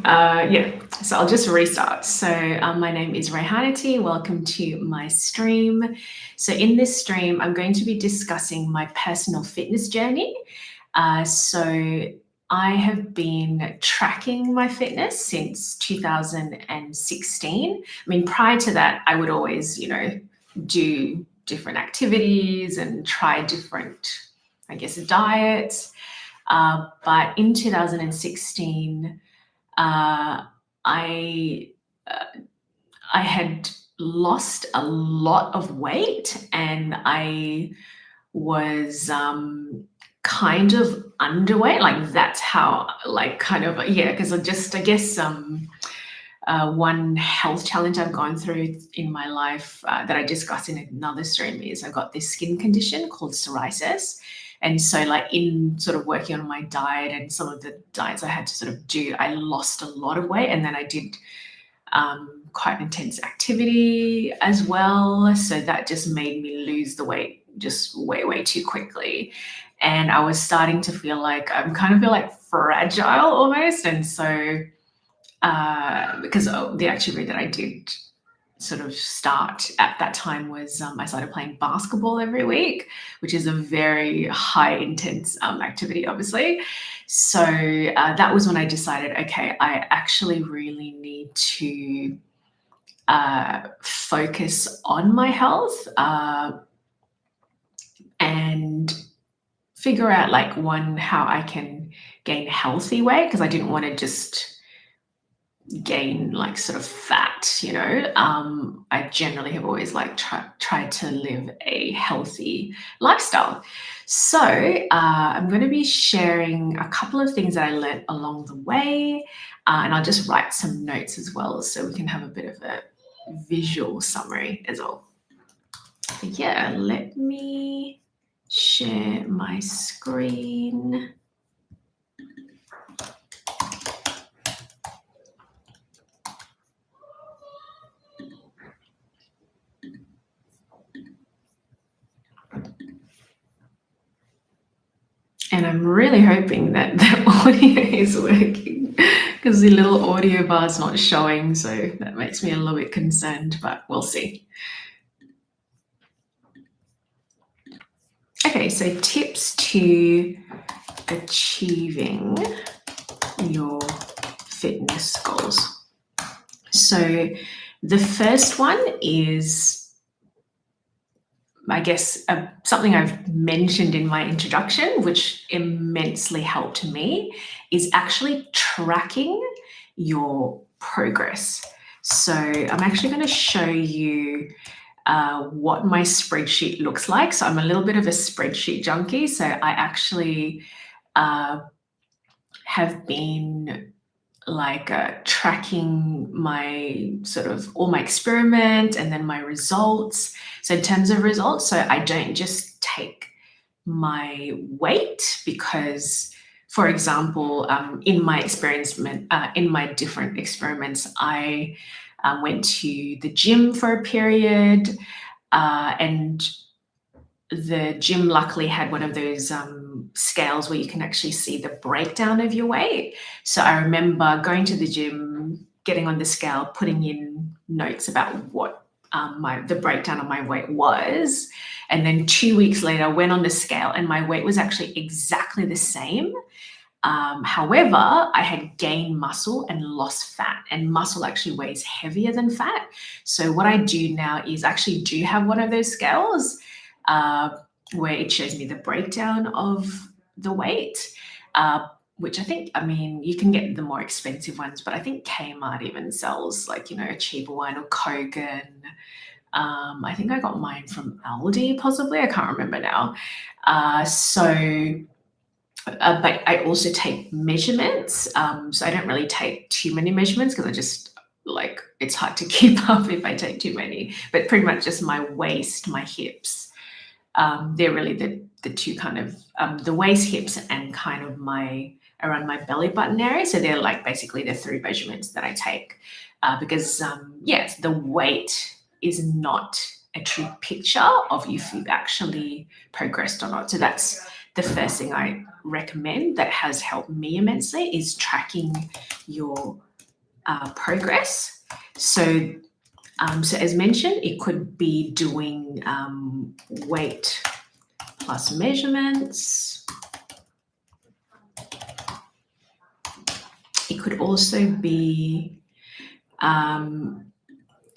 So I'll just restart. So my name is Rayhanati. Welcome to my stream. So in this stream, I'm going to be discussing my personal fitness journey. So I have been tracking my fitness since 2016. I mean, prior to that, I would always, do different activities and try different, diets. But in 2016, I had lost a lot of weight, and I was kind of underweight. Like that's how, because one health challenge I've gone through in my life that I discussed in another stream is I got this skin condition called psoriasis. And so in sort of working on my diet and some of the diets I had to sort of do, I lost a lot of weight, and then I did quite intense activity as well. So that just made me lose the weight just way, way too quickly. And I was starting to feel like fragile almost. And so because the activity that I did sort of start at that time was I started playing basketball every week, which is a very high intense activity, obviously. So that was when I decided, okay, I actually really need to focus on my health and figure out how I can gain healthy weight, because I didn't want to just gain sort of fat. I generally have always tried to live a healthy lifestyle. So I'm going to be sharing a couple of things that I learned along the way, and I'll just write some notes as well so we can have a bit of a visual summary as well. Yeah, let me share my screen. And I'm really hoping that the audio is working, because the little audio bar is not showing, so that makes me a little bit concerned, but we'll see. Okay, so tips to achieving your fitness goals. So the first one is, something I've mentioned in my introduction, which immensely helped me, is actually tracking your progress. So I'm actually going to show you what my spreadsheet looks like. So I'm a little bit of a spreadsheet junkie. So I actually have been tracking my sort of all my experiments and then my results. So in terms of results, so I don't just take my weight, because, for example, in my different experiments, I went to the gym for a period, and the gym luckily had one of those scales where you can actually see the breakdown of your weight. So I remember going to the gym, getting on the scale, putting in notes about what the breakdown of my weight was. And then 2 weeks later, I went on the scale and my weight was actually exactly the same. However, I had gained muscle and lost fat, and muscle actually weighs heavier than fat. So what I do now is actually do have one of those scales where it shows me the breakdown of the weight, which I think, you can get the more expensive ones, but I think Kmart even sells a cheaper one, or Coke, and I think I got mine from Aldi possibly, I can't remember now. But I also take measurements. So I don't really take too many measurements, because I just it's hard to keep up if I take too many, but pretty much just my waist, my hips. They're really the two kind of, the waist, hips, and kind of around my belly button area. So they're basically the three measurements that I take, because the weight is not a true picture of if you've actually progressed or not. So that's the first thing I recommend that has helped me immensely, is tracking your progress. So as mentioned, it could be doing weight plus measurements. It could also be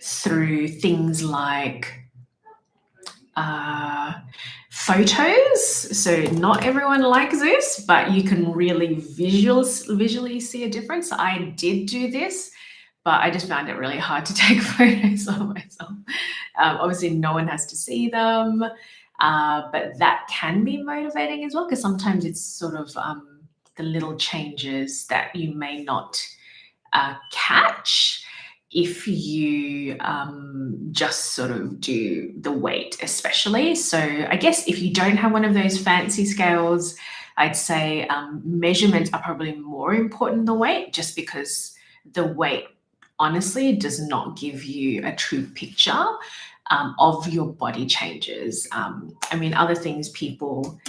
through things like photos. So not everyone likes this, but you can really visually see a difference. I did do this, but I just found it really hard to take photos of myself. Obviously, no one has to see them, but that can be motivating as well, because sometimes it's sort of the little changes that you may not catch if you just sort of do the weight, especially. So I guess if you don't have one of those fancy scales, I'd say measurements are probably more important than weight, just because the weight honestly does not give you a true picture of your body changes. I mean, other things people,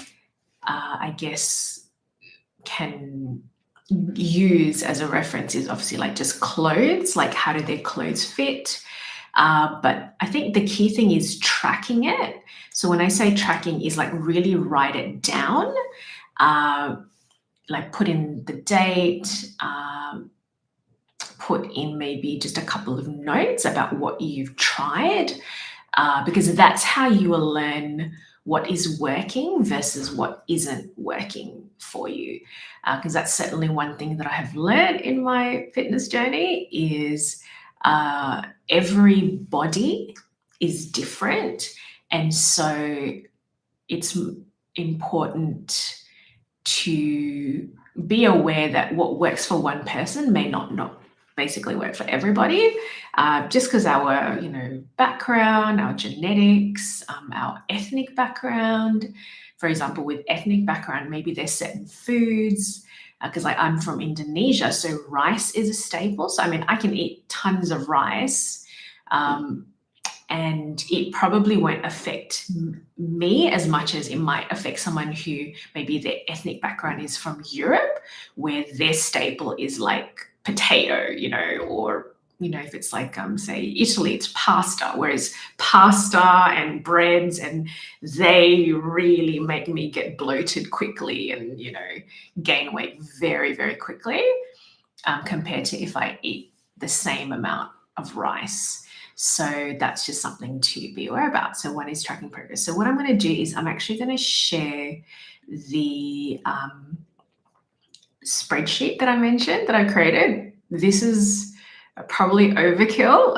I guess, can use as a reference is obviously like just clothes, like how do their clothes fit? But I think the key thing is tracking it. So when I say tracking is like really write it down, like put in the date, put in maybe just a couple of notes about what you've tried, because that's how you will learn what is working versus what isn't working for you. Because that's certainly one thing that I have learned in my fitness journey is every body is different. And so it's important to be aware that what works for one person may not basically work for everybody, just because our background, our genetics, our ethnic background. For example, with ethnic background, maybe there's certain foods, because I'm from Indonesia, so rice is a staple. So I mean, I can eat tons of rice, and it probably won't affect me as much as it might affect someone who maybe their ethnic background is from Europe, where their staple is like potato, or if it's like say Italy, it's pasta, whereas pasta and breads, and they really make me get bloated quickly and gain weight very, very quickly, compared to if I eat the same amount of rice. So that's just something to be aware about. So one is tracking progress. So what I'm going to do is I'm actually going to share the spreadsheet that I mentioned that I created. This is probably overkill.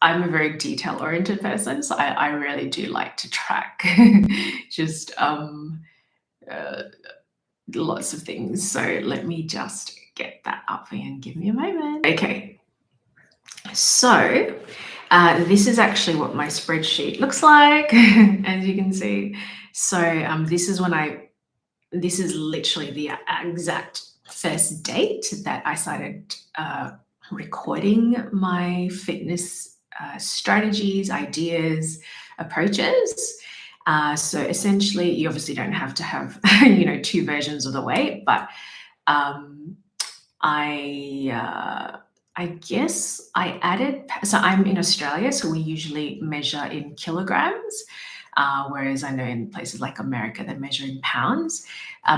I'm a very detail oriented person, so I really do like to track just lots of things. So let me just get that up for you and give me a moment. Okay. So this is actually what my spreadsheet looks like, as you can see. So this is literally the exact first date that I started recording my fitness strategies, ideas, approaches. So essentially, you obviously don't have to have two versions of the weight, but I guess I added, so I'm in Australia, so we usually measure in kilograms, whereas I know in places like America, they measure in pounds.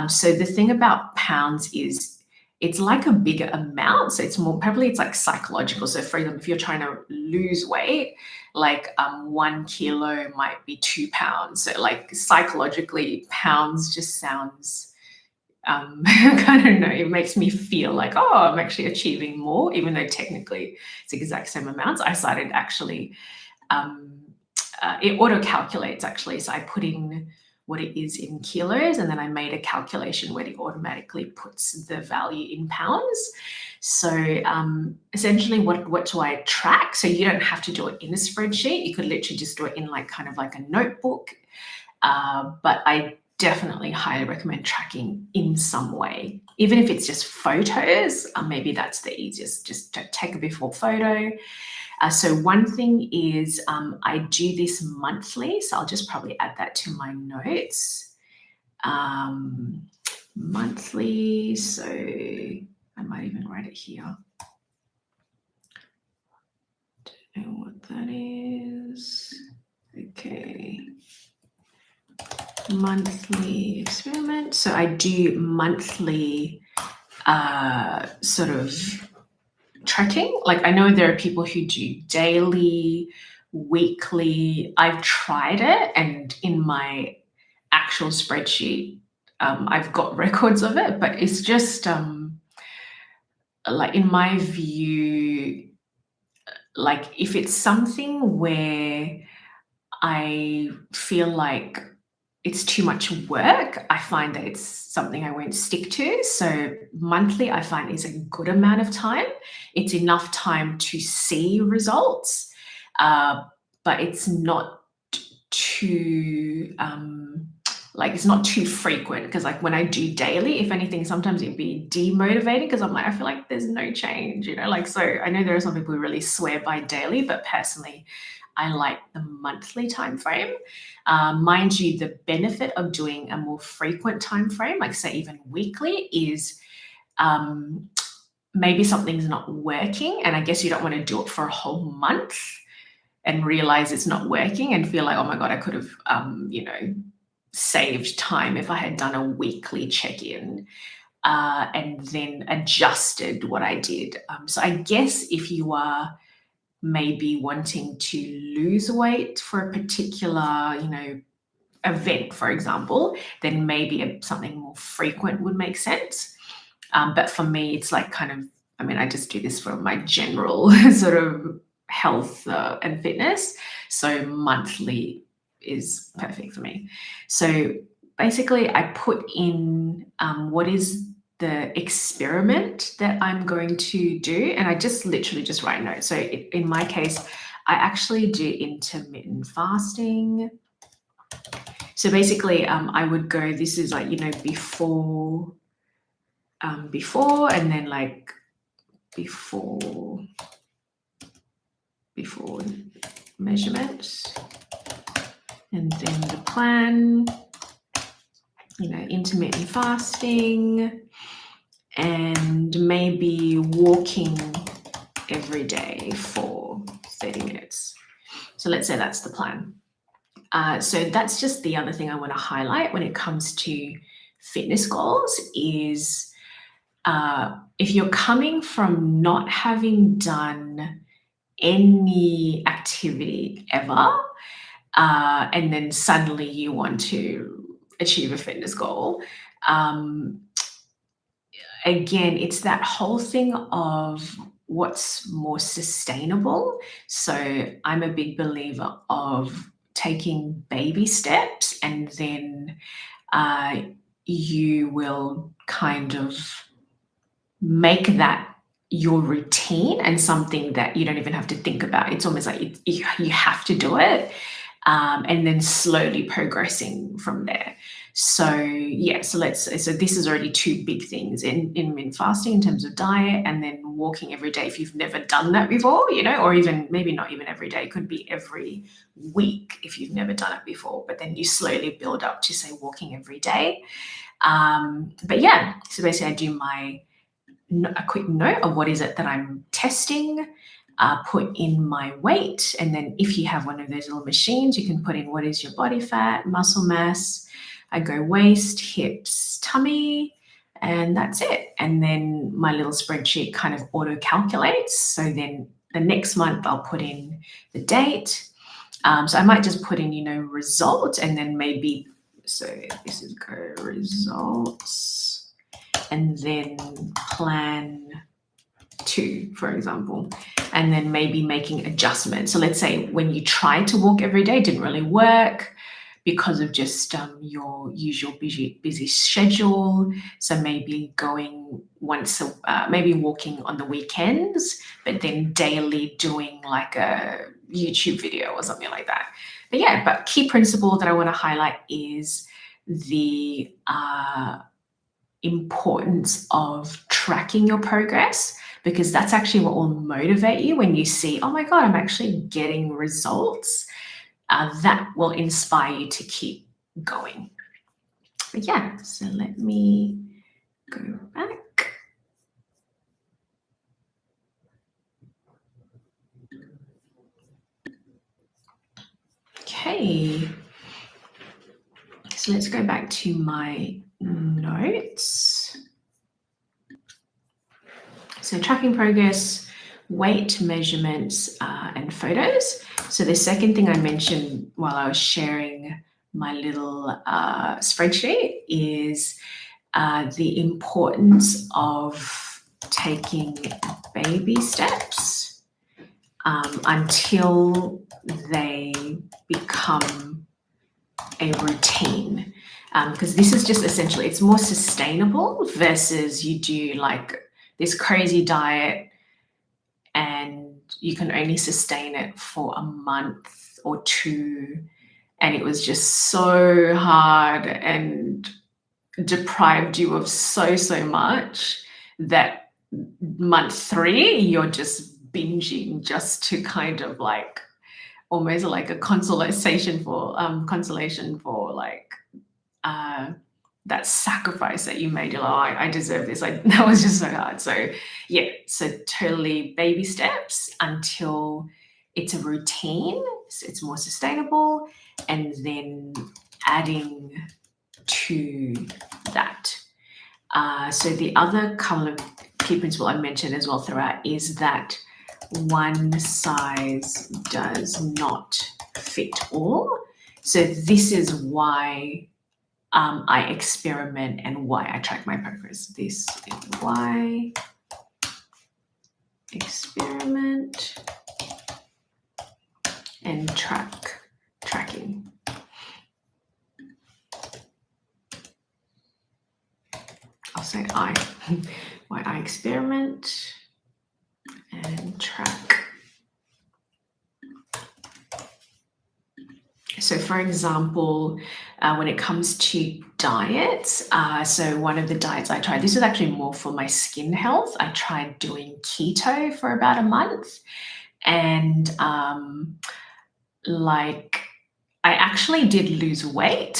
So the thing about pounds is it's like a bigger amount. So it's it's like psychological. So for example, if you're trying to lose weight, like 1 kilo might be 2 pounds. So like psychologically, pounds just sounds, I don't know, it makes me feel like, oh, I'm actually achieving more, even though technically it's the exact same amounts. I started actually, it auto calculates actually. So I put in what it is in kilos, and then I made a calculation where it automatically puts the value in pounds. So essentially, what do I track? So you don't have to do it in a spreadsheet. You could literally just do it in like kind of like a notebook. But I definitely highly recommend tracking in some way, even if it's just photos. Maybe that's the easiest, just to take a before photo. So one thing is I do this monthly, so I'll just probably add that to my notes. Monthly, so I might even write it here. monthly experiment. So I do monthly sort of tracking. Like I know there are people who do daily, weekly. I've tried it, and in my actual spreadsheet, I've got records of it, but it's just like in my view, like if it's something where I feel like it's too much work, I find that it's something I won't stick to. So monthly, I find is a good amount of time. It's enough time to see results, uh, but it's not too like it's not too frequent, because like when I do daily, if anything, sometimes it'd be demotivating because I'm like, I feel like there's no change, you know, like, so I know there are some people who really swear by daily, but personally I like the monthly time frame. Mind you, the benefit of doing a more frequent time frame, like say even weekly, is um, maybe something's not working, and I guess you don't want to do it for a whole month and realize it's not working and feel like, oh my god, I could have saved time if I had done a weekly check-in and then adjusted what I did. So I guess if you are maybe wanting to lose weight for a particular, event, for example, then maybe something more frequent would make sense. But for me, it's like kind of, I mean, I just do this for my general sort of health and fitness. So monthly is perfect for me. So basically, I put in what is the experiment that I'm going to do, and I just literally just write notes. So in my case, I actually do intermittent fasting. So basically, I would go, this is like, before, and then like before measurements, and then the plan, intermittent fasting, and maybe walking every day for 30 minutes. So let's say that's the plan. So that's just the other thing I want to highlight when it comes to fitness goals is if you're coming from not having done any activity ever, and then suddenly you want to achieve a fitness goal, again, it's that whole thing of what's more sustainable. So I'm a big believer of taking baby steps, and then you will kind of make that your routine and something that you don't even have to think about. It's almost like you have to do it, and then slowly progressing from there. So yeah, so this is already two big things in intermittent fasting in terms of diet, and then walking every day if you've never done that before, or even maybe not even every day, it could be every week if you've never done it before, but then you slowly build up to say walking every day. But yeah, so basically I do a quick note of what is it that I'm testing, put in my weight, and then if you have one of those little machines, you can put in what is your body fat, muscle mass. I go waist, hips, tummy, and that's it. And then my little spreadsheet kind of auto calculates. So then the next month I'll put in the date. So I might just put in, result, and then maybe, so this is go results, and then plan 2, for example, and then maybe making adjustments. So let's say when you tried to walk every day, it didn't really work because of just your usual busy schedule. So maybe going maybe walking on the weekends, but then daily doing like a YouTube video or something like that. But yeah, but key principle that I want to highlight is the importance of tracking your progress, because that's actually what will motivate you when you see, oh my God, I'm actually getting results. That will inspire you to keep going. But yeah, so let me go back. Okay. So let's go back to my notes. So tracking progress, weight measurements, and photos. So the second thing I mentioned while I was sharing my little spreadsheet is the importance of taking baby steps until they become a routine. Because this is just essentially, it's more sustainable versus you do like this crazy diet and you can only sustain it for a month or two. And it was just so hard and deprived you of so much that month 3, you're just binging just to kind of like almost like a consolation for like that sacrifice that you made. You're like, oh, I deserve this. Like that was just so hard. So yeah, so totally baby steps until it's a routine, so it's more sustainable, and then adding to that. So the other kind of key principle I mentioned as well throughout is that one size does not fit all. So this is why I experiment and why I track my progress. This is why experiment and tracking. I'll say I. Why I experiment and track. So for example, when it comes to diets, so one of the diets I tried, this was actually more for my skin health. I tried doing keto for about a month, and like I actually did lose weight.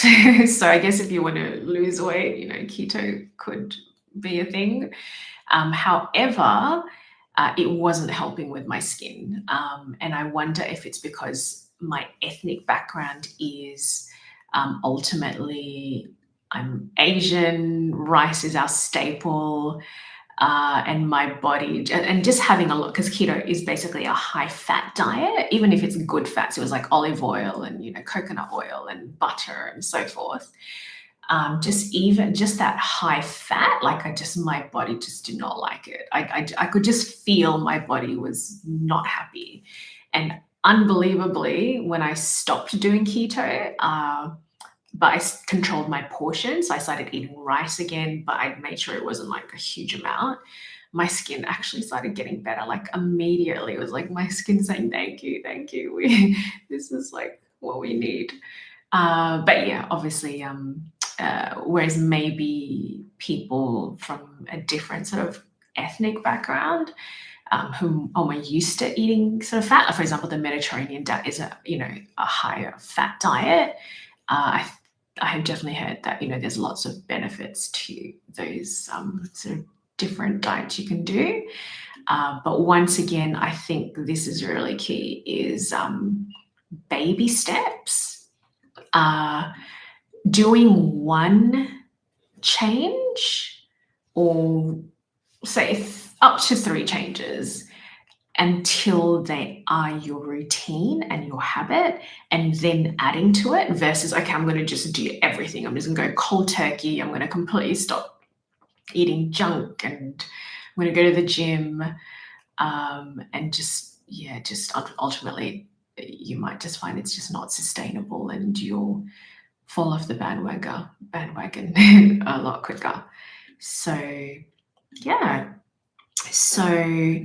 So I guess if you want to lose weight, you know, keto could be a thing. However, it wasn't helping with my skin. And I wonder if it's because my ethnic background is ultimately I'm Asian, rice is our staple, and my body, and just having a look, because keto is basically a high fat diet, even if it's good fats. It was like olive oil and, you know, coconut oil and butter and so forth. Just that high fat, like my body just did not like it. I could just feel my body was not happy. And unbelievably, when I stopped doing keto, but I controlled my portions. So I started eating rice again, but I made sure it wasn't like a huge amount. My skin actually started getting better. Like immediately, it was like my skin saying, thank you. This is like what we need. But yeah, obviously, whereas maybe people from a different sort of ethnic background who are more used to eating sort of fat, like for example, the Mediterranean diet is a higher fat diet. I have definitely heard that, you know, there's lots of benefits to those sort of different diets you can do. But once again, I think this is really key is baby steps. Doing one change or say up to 3 changes until they are your routine and your habit, and then adding to it versus, okay, I'm going to just do everything. I'm just going to go cold turkey. I'm going to completely stop eating junk and I'm going to go to the gym. And just ultimately you might just find it's just not sustainable and you'll fall off the bandwagon a lot quicker. So yeah. So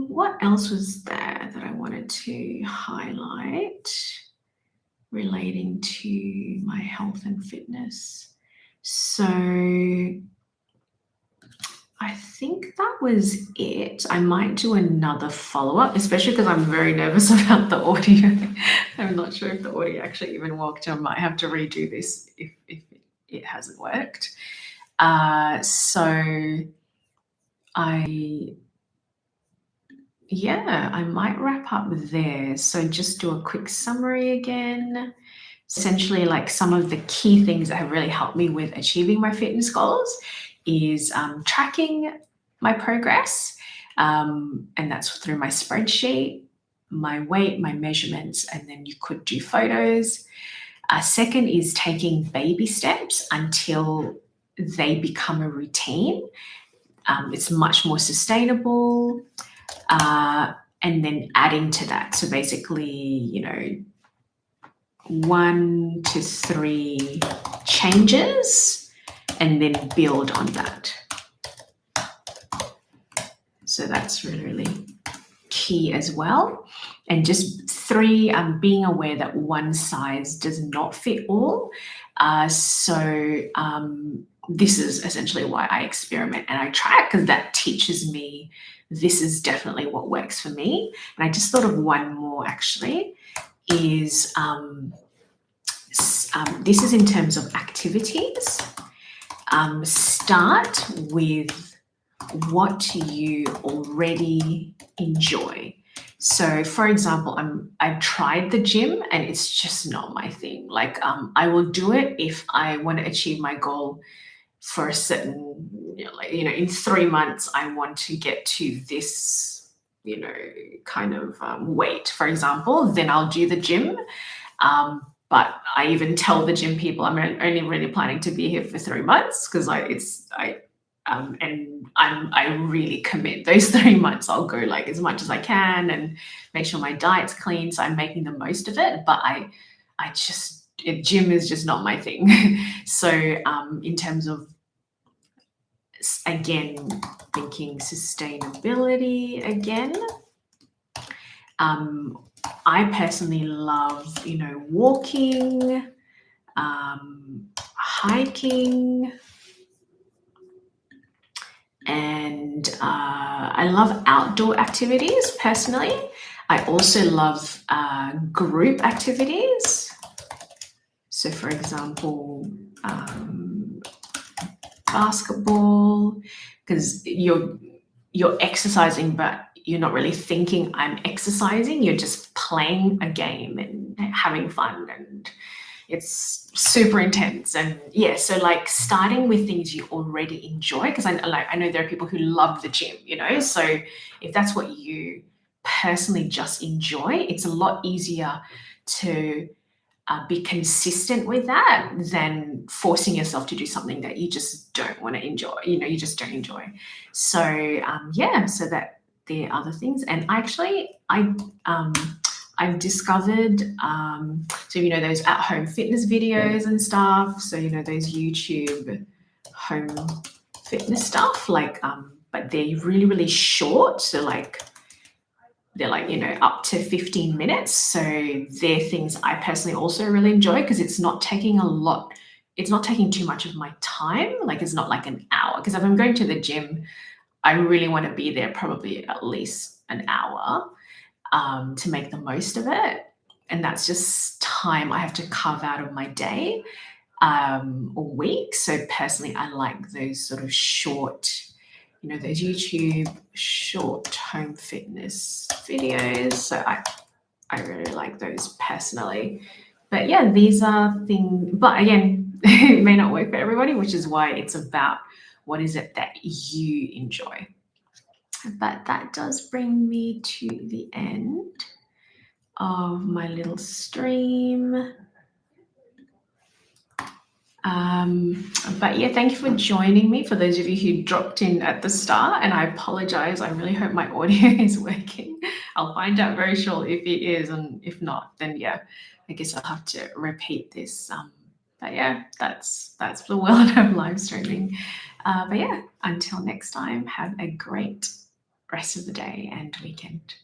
what else was there that I wanted to highlight relating to my health and fitness? So I think that was it. I might do another follow-up, especially because I'm very nervous about the audio. I'm not sure if the audio actually even worked. I might have to redo this if it hasn't worked. So I might wrap up there. So just do a quick summary again. Essentially, like some of the key things that have really helped me with achieving my fitness goals is tracking my progress, and that's through my spreadsheet, my weight, my measurements, and then you could do photos. Second is taking baby steps until they become a routine. It's much more sustainable. And then adding to that. So basically, 1 to 3 changes and then build on that. So that's really, really key as well. And just 3, being aware that one size does not fit all. This is essentially why I experiment and I track, because that teaches me this is definitely what works for me. And I just thought of one more actually, is this is in terms of activities. Start with what you already enjoy. So for example, I've tried the gym and it's just not my thing. Like I will do it if I want to achieve my goal for a certain, in 3 months, I want to get to this, kind of weight, for example, then I'll do the gym. But I even tell the gym people I'm only really planning to be here for 3 months, because I really commit those 3 months. I'll go like as much as I can and make sure my diet's clean, so I'm making the most of it. But gym is just not my thing. So in terms of, again, thinking sustainability again, I personally love, walking, hiking, and I love outdoor activities personally. I also love group activities. So for example, basketball, because you're exercising, but you're not really thinking I'm exercising. You're just playing a game and having fun, and it's super intense. And yeah, so like starting with things you already enjoy, because I know there are people who love the gym, so if that's what you personally just enjoy, it's a lot easier to be consistent with that than forcing yourself to do something that you just don't want to enjoy, you just don't enjoy. So so that there are other things. And actually I've discovered, so those at-home fitness videos and stuff, so those YouTube home fitness stuff, like but they're really, really short, so they're up to 15 minutes. So they're things I personally also really enjoy, because it's not taking too much of my time. Like it's not like an hour, because if I'm going to the gym, I really want to be there probably at least an hour to make the most of it. And that's just time I have to carve out of my day or week. So personally, I like those sort of short, those YouTube short home fitness videos. So I really like those personally. But yeah, these are things, but again, it may not work for everybody, which is why it's about what is it that you enjoy. But that does bring me to the end of my little stream. But yeah, thank you for joining me, for those of you who dropped in at the start, and I apologize. I really hope my audio is working. I'll find out very shortly if it is, and if not, then yeah, I guess I'll have to repeat this. But yeah, that's the world of live streaming. But yeah, until next time, have a great rest of the day and weekend.